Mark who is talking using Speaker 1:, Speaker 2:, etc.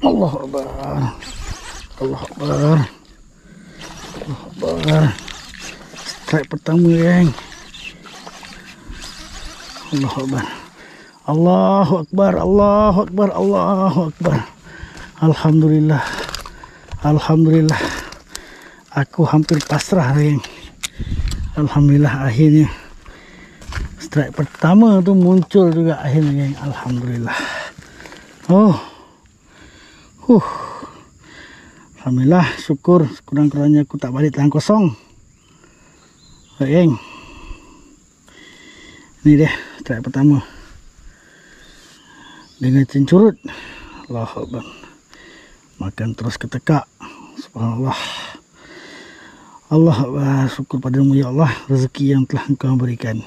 Speaker 1: Allah Akbar. Allah Akbar. Allah Akbar. Strike pertama, geng. Allah Akbar. Allahu Akbar. Allahu Akbar. Allahu Akbar. Alhamdulillah. Alhamdulillah. Aku hampir pasrah, geng. Alhamdulillah akhirnya strike pertama tu muncul juga akhirnya, geng. Alhamdulillah. Oh. Alhamdulillah, syukur kurang-kurangnya aku tak balik tangan kosong. Baik, geng. Ini dia strike pertama. Dengan cincurut. Allahu Akbar. Makan terus ketekak. Subhanallah. Allah Akbar. Syukur padamu ya Allah, rezeki yang telah Engkau berikan.